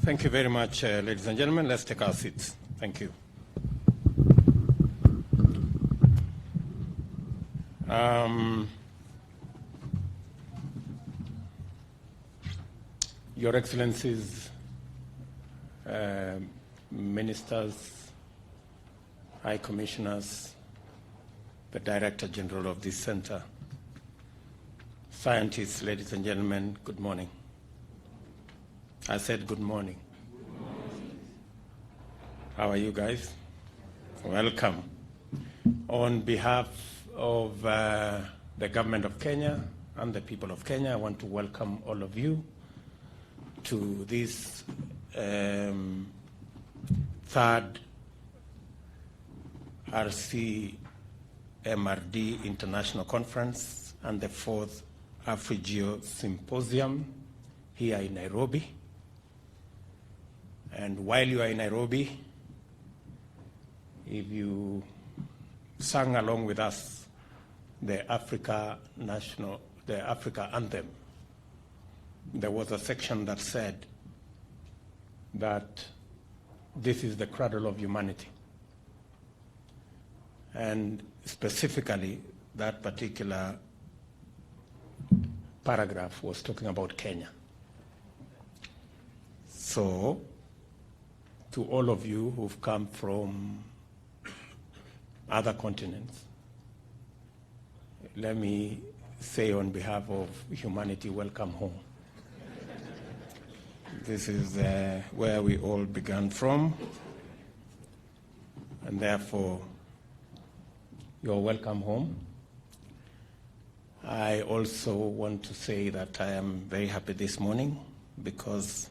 Thank you very much, ladies and gentlemen. Let's take our seats. Thank you. Your Excellencies, Ministers, High Commissioners, the Director General of this Center, scientists, ladies and gentlemen, good morning. I said good morning. Good morning. How are you guys? Welcome. On behalf of the government of Kenya and the people of Kenya, I want to welcome all of you to this third RCMRD International Conference and the fourth AfriGEO Symposium here in Nairobi. And while you are in Nairobi, if you sang along with us the Africa anthem, there was a section that said that this is the cradle of humanity. And specifically, that particular paragraph was talking about Kenya. So, to all of you who've come from other continents, let me say on behalf of humanity, welcome home. This is where we all began from, and therefore, you're welcome home. I also want to say that I am very happy this morning because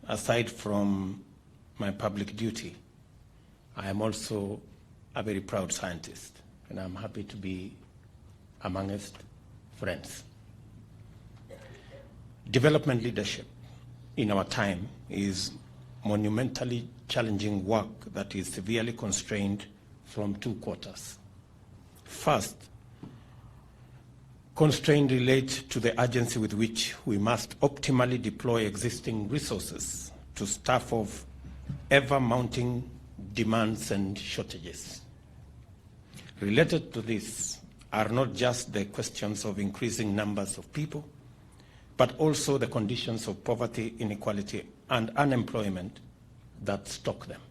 aside from my public duty, I am also a very proud scientist, and I'm happy to be amongst friends. Development leadership in our time is monumentally challenging work that is severely constrained from two quarters. First, constraint relates to the urgency with which we must optimally deploy existing resources to staff off ever-mounting demands and shortages. Related to this are not just the questions of increasing numbers of people, but also the conditions of poverty, inequality, and unemployment that stalk them.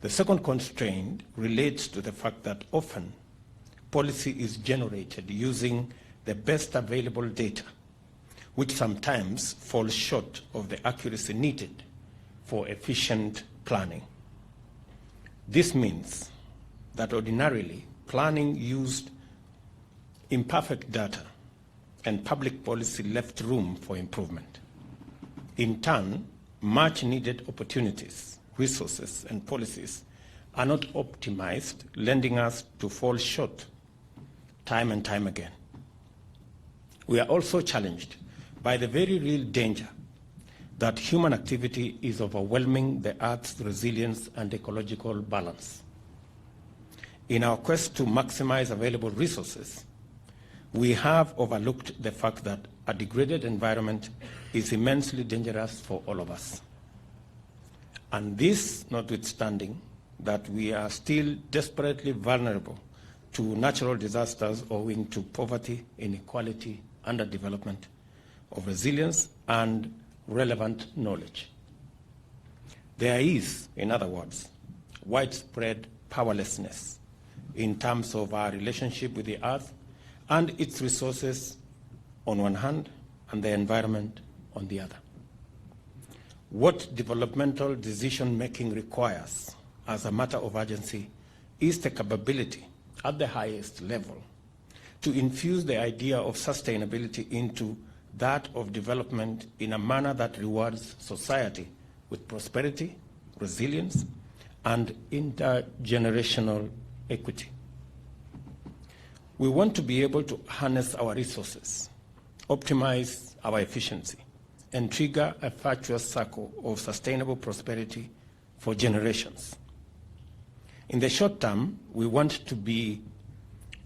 The second constraint relates to the fact that often policy is generated using the best available data, which sometimes falls short of the accuracy needed for efficient planning. This means that ordinarily planning used imperfect data and public policy left room for improvement. In turn, much needed opportunities, resources, and policies are not optimized, lending us to fall short time and time again. We are also challenged by the very real danger that human activity is overwhelming the Earth's resilience and ecological balance. In our quest to maximize available resources, we have overlooked the fact that a degraded environment is immensely dangerous for all of us. And this notwithstanding that we are still desperately vulnerable to natural disasters owing to poverty, inequality, underdevelopment, of resilience, and relevant knowledge. There is, in other words, widespread powerlessness in terms of our relationship with the Earth and its resources on one hand, and the environment on the other. What developmental decision-making requires as a matter of urgency is the capability at the highest level to infuse the idea of sustainability into that of development in a manner that rewards society with prosperity, resilience, and intergenerational equity. We want to be able to harness our resources, optimize our efficiency, and trigger a virtuous circle of sustainable prosperity for generations. In the short term, we want to be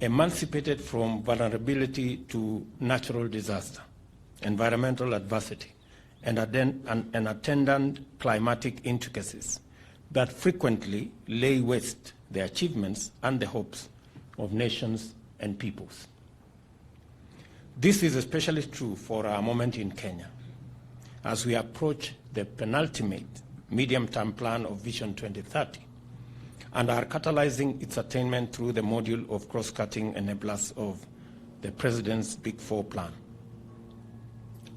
emancipated from vulnerability to natural disaster, environmental adversity, and attendant climatic intricacies that frequently lay waste the achievements and the hopes of nations and peoples. This is especially true for our moment in Kenya, as we approach the penultimate medium-term plan of Vision 2030 and are catalyzing its attainment through the module of cross-cutting enablers of the President's Big Four plan.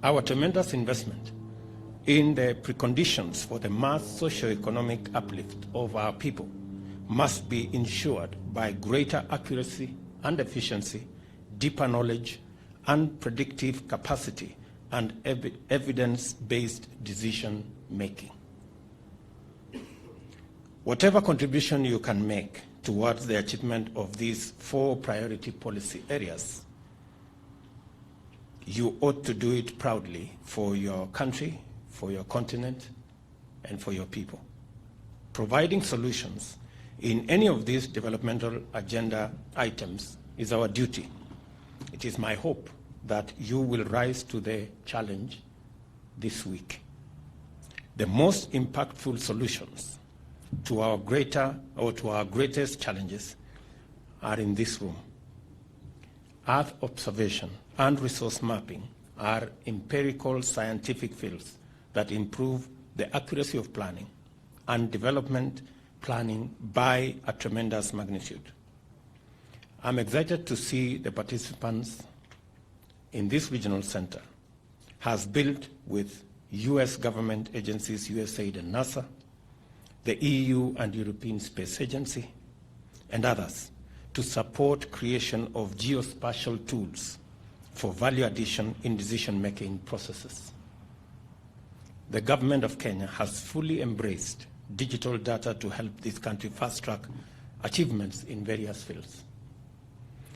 Our tremendous investment in the preconditions for the mass socio-economic uplift of our people must be ensured by greater accuracy and efficiency, deeper knowledge, and predictive capacity and evidence-based decision-making. Whatever contribution you can make towards the achievement of these 4 priority policy areas, you ought to do it proudly for your country, for your continent, and for your people. Providing solutions in any of these developmental agenda items is our duty. It is my hope that you will rise to the challenge this week. The most impactful solutions to our greatest challenges are in this room. Earth observation and resource mapping are empirical scientific fields that improve the accuracy of planning and development planning by a tremendous magnitude. I'm excited to see the participants in this regional center has built with US government agencies, USAID and NASA, the EU and European Space Agency, and others to support creation of geospatial tools for value addition in decision-making processes. The government of Kenya has fully embraced digital data to help this country fast-track achievements in various fields.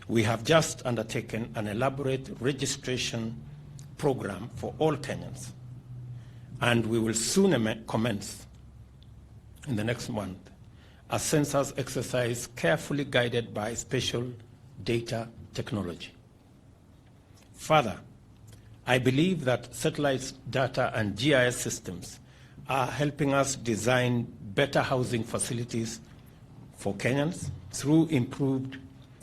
We have just undertaken an elaborate registration program for all Kenyans, and we will soon commence in the next month a census exercise carefully guided by spatial data technology. Further, I believe that satellite data and GIS systems are helping us design better housing facilities for Kenyans through improved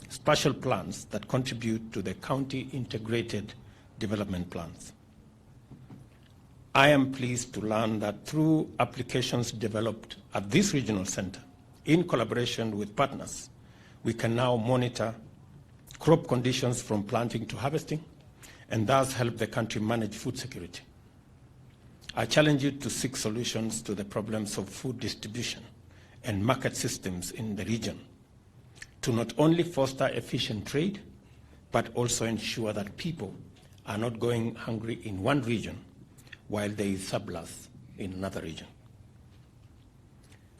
spatial plans that contribute to the county integrated development plans. I am pleased to learn that through applications developed at this regional center, in collaboration with partners, we can now monitor crop conditions from planting to harvesting, and thus help the country manage food security. I challenge you to seek solutions to the problems of food distribution and market systems in the region, to not only foster efficient trade, but also ensure that people are not going hungry in one region while there is surplus in another region.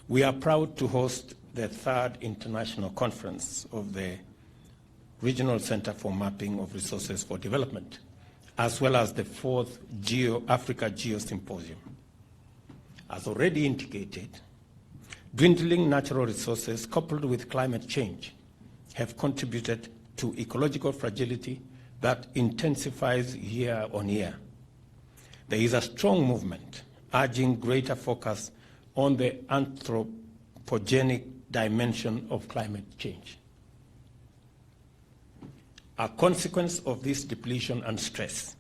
We are proud to host the 3rd International Conference of the Regional Center for Mapping of Resources for Development, as well as the 4th AfriGEO Symposium. As already indicated, dwindling natural resources coupled with climate change have contributed to ecological fragility that intensifies year on year. There is a strong movement urging greater focus on the anthropogenic dimension of climate change. A consequence of this depletion and stress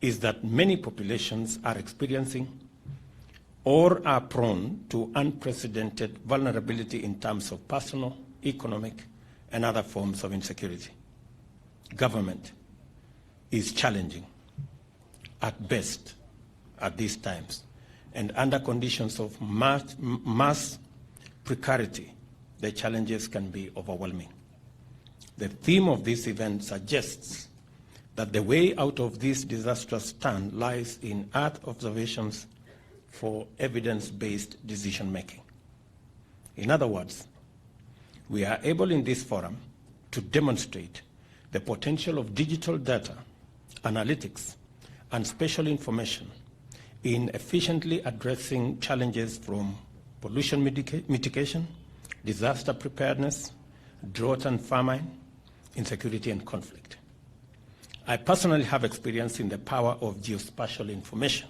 is that many populations are experiencing or are prone to unprecedented vulnerability in terms of personal, economic, and other forms of insecurity. Government is challenging at best at these times, and under conditions of mass precarity, the challenges can be overwhelming. The theme of this event suggests that the way out of this disastrous stand lies in Earth observations for evidence-based decision-making. In other words, we are able in this forum to demonstrate the potential of digital data, analytics, and spatial information in efficiently addressing challenges from pollution mitigation, disaster preparedness, drought and famine, insecurity and conflict. I personally have experience in the power of geospatial information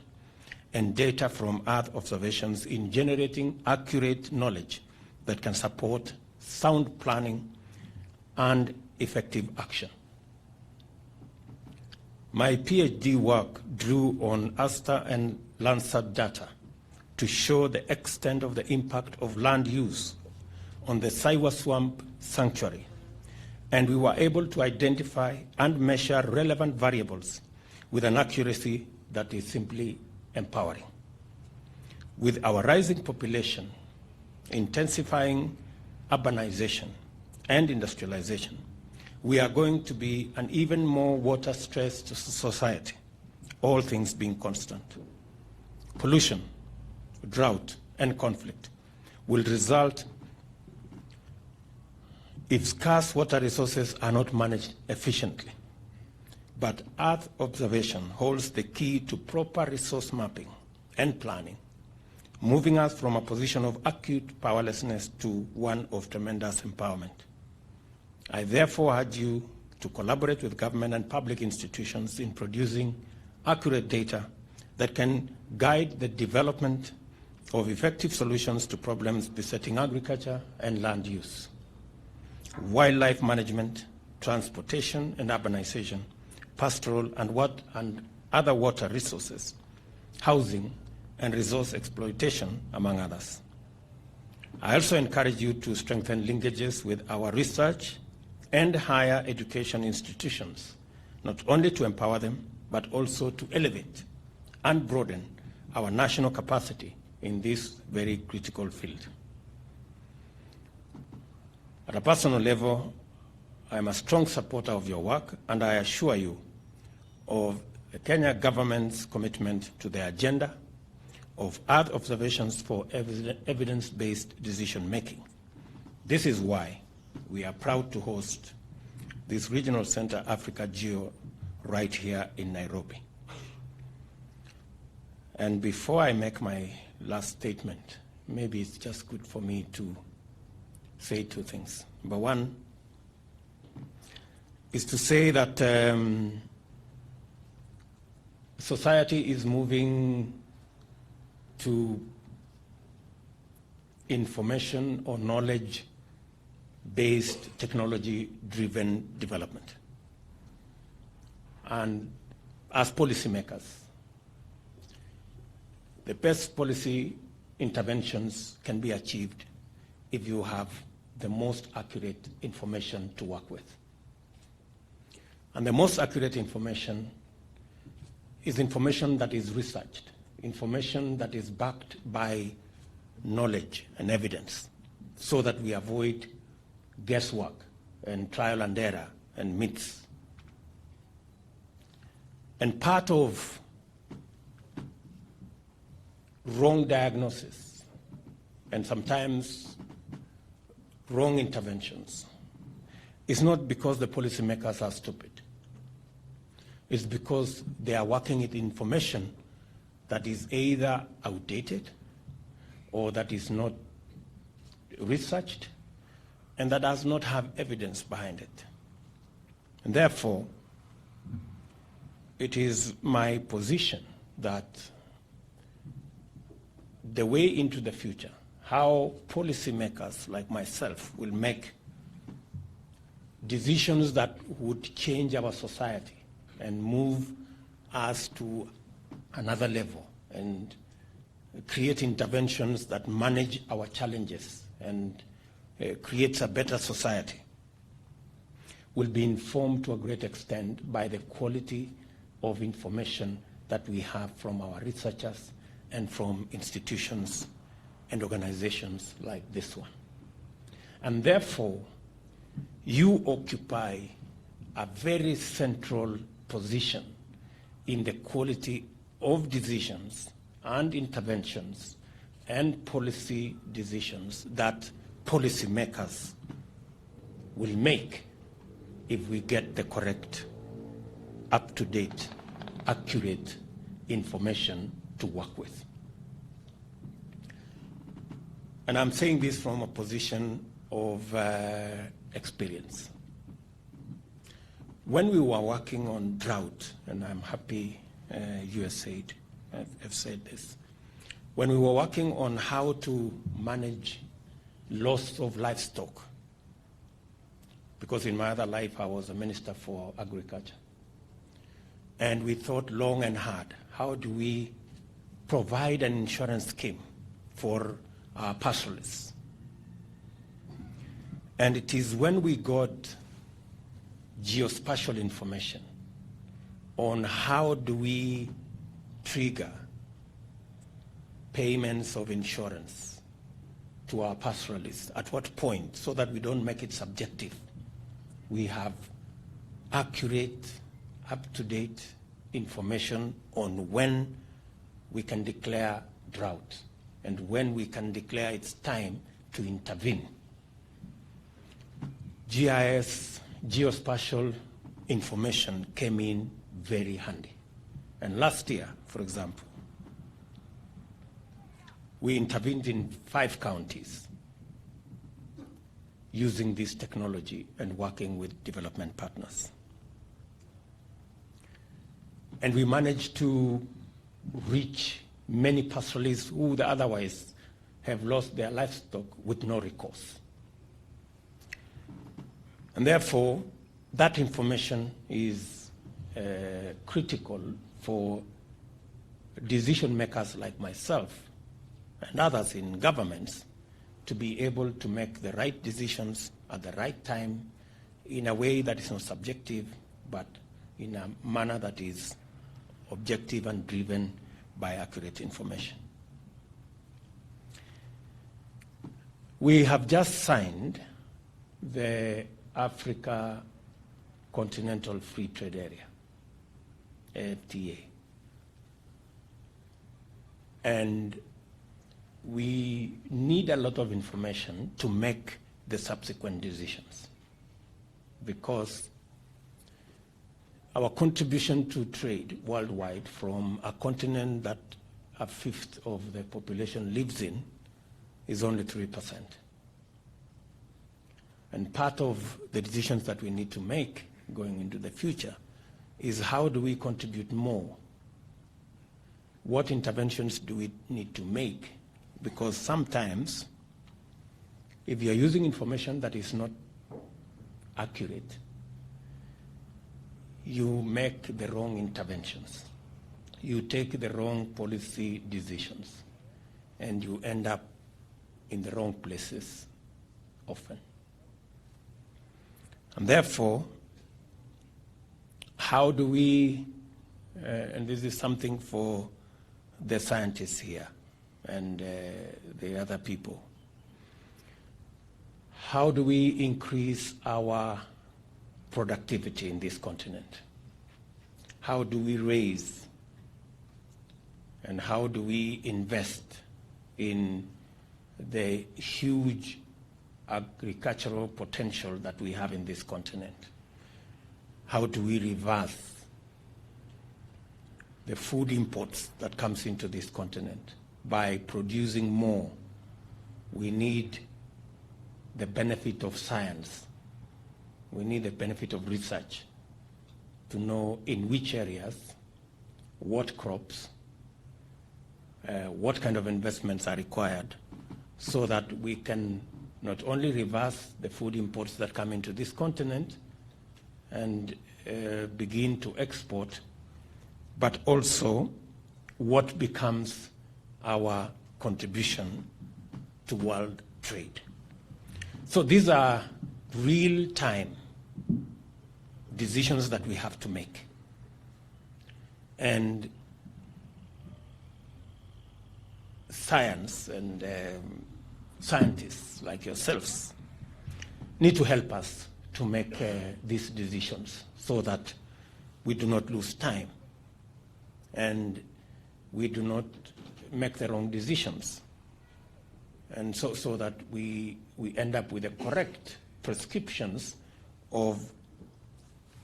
and data from Earth observations in generating accurate knowledge that can support sound planning and effective action. My PhD work drew on ASTER and Landsat data to show the extent of the impact of land use on the Saiwa Swamp Sanctuary, and we were able to identify and measure relevant variables with an accuracy that is simply empowering. With our rising population, intensifying urbanization and industrialization, we are going to be an even more water-stressed society, all things being constant. Pollution, drought, and conflict will result if scarce water resources are not managed efficiently. But Earth observation holds the key to proper resource mapping and planning, moving us from a position of acute powerlessness to one of tremendous empowerment. I therefore urge you to collaborate with government and public institutions in producing accurate data that can guide the development of effective solutions to problems besetting agriculture and land use, wildlife management, transportation and urbanization, pastoral and other water resources, housing, and resource exploitation, among others. I also encourage you to strengthen linkages with our research and higher education institutions, not only to empower them, but also to elevate and broaden our national capacity in this very critical field. At a personal level, I am a strong supporter of your work, and I assure you of the Kenya government's commitment to the agenda of Earth observations for evidence-based decision-making. This is why we are proud to host this regional center, AfriGEO, right here in Nairobi. And before I make my last statement, maybe it's just good for me to say two things. Number one is to say that society is moving to information or knowledge-based, technology-driven development. And as policymakers, the best policy interventions can be achieved if you have the most accurate information to work with. And the most accurate information is information that is researched, information that is backed by knowledge and evidence, so that we avoid guesswork and trial and error and myths. And part of wrong diagnosis and sometimes wrong interventions is not because the policymakers are stupid. It's because they are working with information that is either outdated or that is not researched and that does not have evidence behind it. And therefore, it is my position that the way into the future, how policymakers like myself will make decisions that would change our society and move us to another level and create interventions that manage our challenges and creates a better society, will be informed to a great extent by the quality of information that we have from our researchers and from institutions and organizations like this one. And therefore, you occupy a very central position in the quality of decisions and interventions and policy decisions that policymakers will make if we get the correct, up-to-date, accurate information to work with. And I'm saying this from a position of experience. When we were working on drought, and I'm happy USAID, have said this. When we were working on how to manage loss of livestock, because in my other life I was a minister for agriculture, and we thought long and hard, how do we provide an insurance scheme for our pastoralists? And it is when we got geospatial information on how do we trigger payments of insurance to our pastoralists, at what point, so that we don't make it subjective. We have accurate, up-to-date information on when we can declare drought and when we can declare it's time to intervene. GIS, geospatial information came in very handy. And last year, for example, we intervened in 5 counties using this technology and working with development partners. And we managed to reach many pastoralists who would otherwise have lost their livestock with no recourse. And therefore, that information is critical for decision makers like myself and others in governments to be able to make the right decisions at the right time in a way that is not subjective, but in a manner that is objective and driven by accurate information. We have just signed the Africa Continental Free Trade Area, AfTA. And we need a lot of information to make the subsequent decisions, because our contribution to trade worldwide from a continent that 1/5 of the population lives in is only 3%. And part of the decisions that we need to make going into the future is how do we contribute more? What interventions do we need to make? Because sometimes, if you're using information that is not accurate, you make the wrong interventions. You take the wrong policy decisions, and you end up in the wrong places often. And therefore, how do we, and this is something for the scientists here and the other people, how do we increase our productivity in this continent? How do we raise and how do we invest in the huge agricultural potential that we have in this continent? How do we reverse the food imports that comes into this continent by producing more? We need the benefit of science. We need the benefit of research to know in which areas, what crops, what kind of investments are required, so that we can not only reverse the food imports that come into this continent and begin to export, but also what becomes our contribution to world trade. So these are real-time decisions that we have to make. And science and scientists like yourselves need to help us to make these decisions so that we do not lose time and we do not make the wrong decisions, and so that we end up with the correct prescriptions of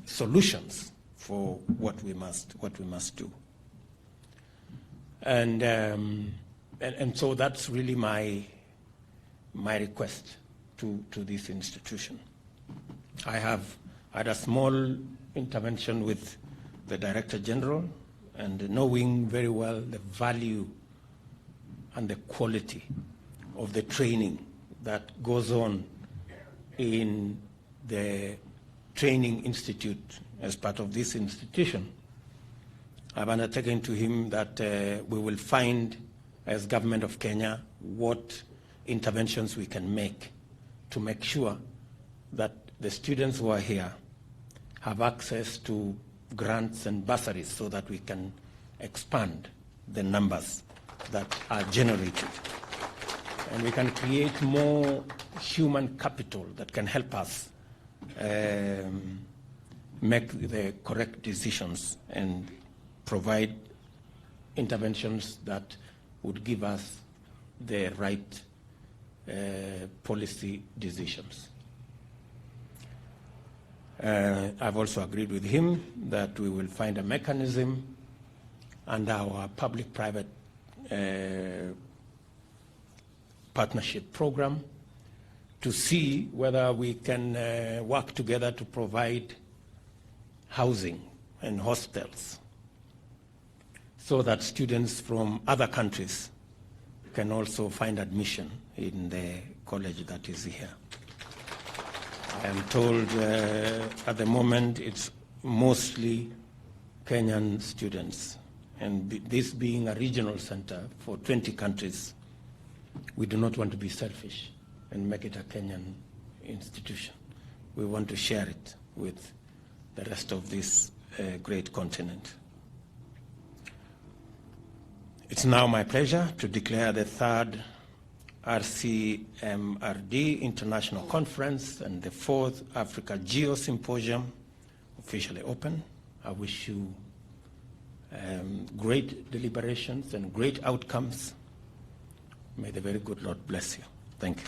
solutions for what we must do. And so that's really my request to this institution. I had a small intervention with the Director General and knowing very well the value and the quality of the training that goes on in the training institute as part of this institution, I've undertaken to him that we will find, as government of Kenya, what interventions we can make to make sure that the students who are here have access to grants and bursaries so that we can expand the numbers that are generated. And we can create more human capital that can help us make the correct decisions and provide interventions that would give us the right policy decisions. I've also agreed with him that we will find a mechanism under our public-private partnership program to see whether we can work together to provide housing and hostels so that students from other countries can also find admission in the college that is here. I am told at the moment it's mostly Kenyan students, and this being a regional center for 20 countries, we do not want to be selfish and make it a Kenyan institution. We want to share it with the rest of this great continent. It's now my pleasure to declare the third RCMRD International Conference and the fourth AfriGEO Symposium officially open. I wish you great deliberations and great outcomes. May the very good Lord bless you. Thank you.